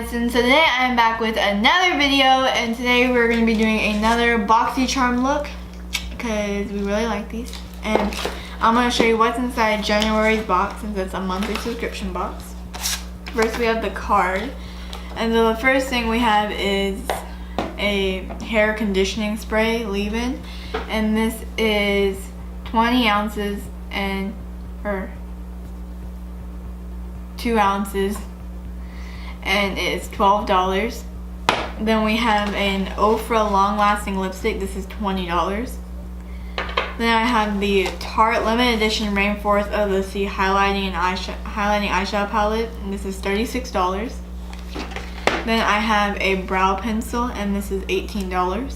Madison. So today I'm back with another video, and today we're going to be doing another Boxycharm look because we really like these. And I'm going to show you what's inside January's box since it's a monthly subscription box. First we have the card, and so the first thing we have is a hair conditioning spray leave-in, and this is 20 ounces or 2 ounces, and it's $12. Then we have an Ofra long-lasting lipstick. This is $20. Then I have the Tarte limited edition Rainforest of the Sea highlighting eyeshadow palette, and this is $36. Then I have a brow pencil, and this is $18.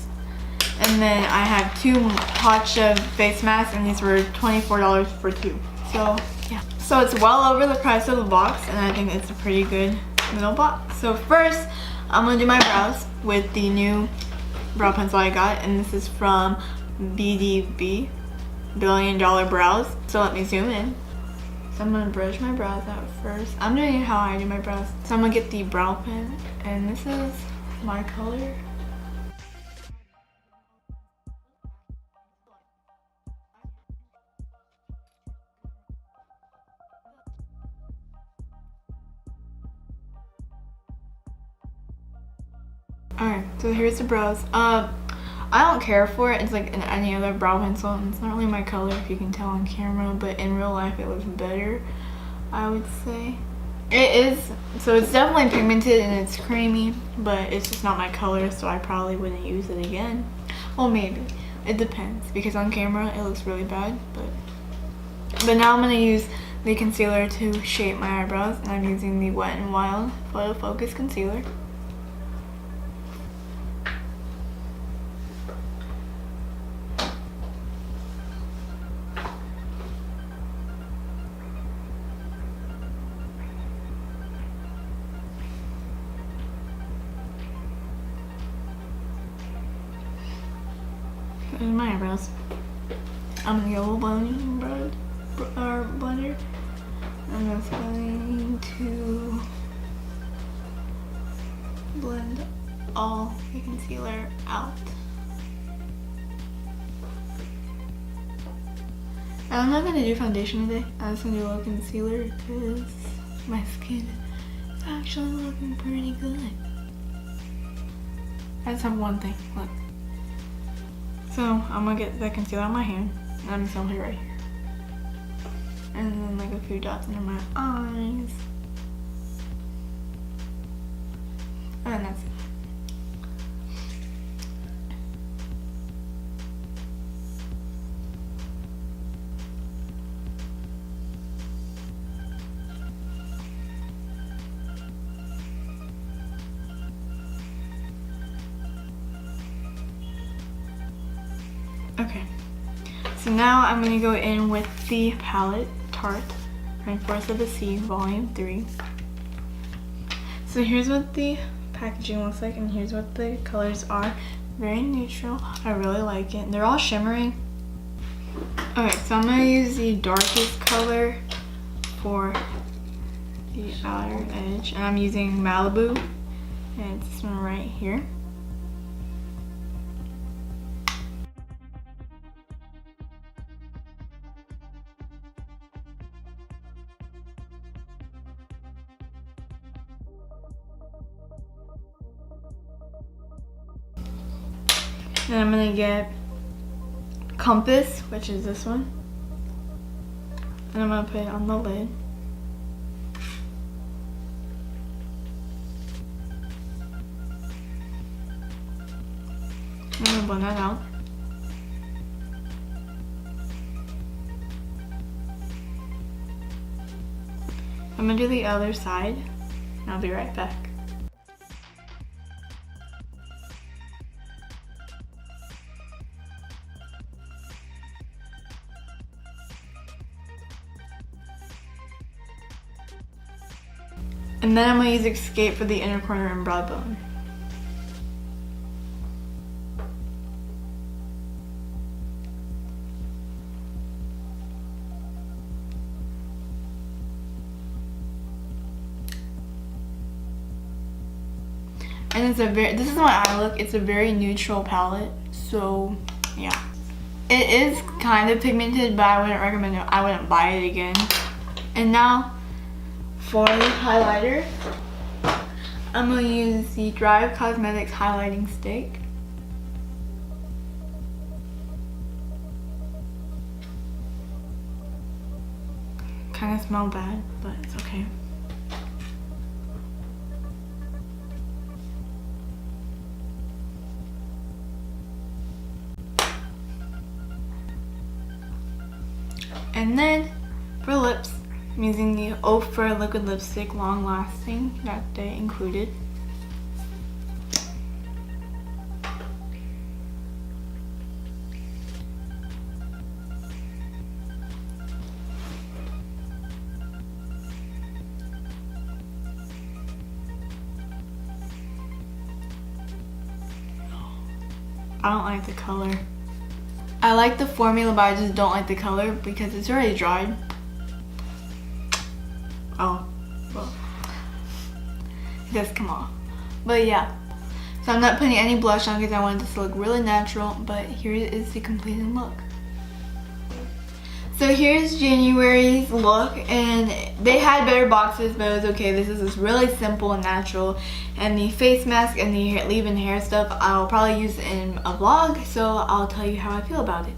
And then I have two Tatcha face masks, and these were $24 for two. So yeah, so it's well over the price of the box, and I think it's a pretty good middle box. So first I'm gonna do my brows with the new brow pencil I got, and this is from BDB, Billion Dollar Brows. So let me zoom in. So I'm gonna brush my brows out first. I'm doing it how I do my brows. So I'm gonna get the brow pen, and this is my color. Alright, so here's the brows. I don't care for it. It's like any other brow pencil, and it's not really my color if you can tell on camera, but in real life it looks better, I would say. It is, so it's definitely pigmented and it's creamy, but it's just not my color, so I probably wouldn't use it again. Well, maybe. It depends, because on camera it looks really bad, but now I'm going to use the concealer to shape my eyebrows, and I'm using the Wet n Wild Photo Focus Concealer. There's my eyebrows. I'm gonna get a little blender. I'm just going to blend all the concealer out. I'm not gonna do foundation today. I'm just gonna do a little concealer because my skin is actually looking pretty good. I just have one thing. Look. So I'm gonna get the concealer on my hand, and I'm just gonna put it right here. And then like a few dots under my eyes. And that's it. Okay, so now I'm going to go in with the palette, Tarte Rainforest of the Sea Volume 3. So here's what the packaging looks like, and here's what the colors are. Very neutral. I really like it. They're all shimmering. Okay, so I'm going to use the darkest color for the outer edge, and I'm using Malibu, and it's this one right here. And I'm gonna get Compass, which is this one, and I'm gonna put it on the lid. I'm gonna blend that out. I'm gonna do the other side, and I'll be right back. And then I'm going to use Escape for the inner corner and brow bone. And it's this is my eye look. It's a very neutral palette. So yeah. It is kind of pigmented, but I wouldn't recommend it. I wouldn't buy it again. And now for the highlighter, I'm going to use the Drive Cosmetics highlighting stick. Kind of smell bad, but it's okay. And then for lips, I'm using the Ofra liquid lipstick, long lasting, that they included. I don't like the color. I like the formula, but I just don't like the color because it's already dried. Oh, well, it does come off. But yeah, so I'm not putting any blush on because I wanted this to look really natural, but here is the completed look. So here's January's look, and they had better boxes, but it was okay. This is just really simple and natural. And the face mask and the leave-in hair stuff, I'll probably use in a vlog, so I'll tell you how I feel about it.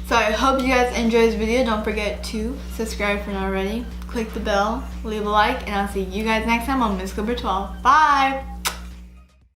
So I hope you guys enjoyed this video. Don't forget to subscribe if you're not already. Click the bell, leave a like, and I'll see you guys next time on Miss Clipper 12. Bye!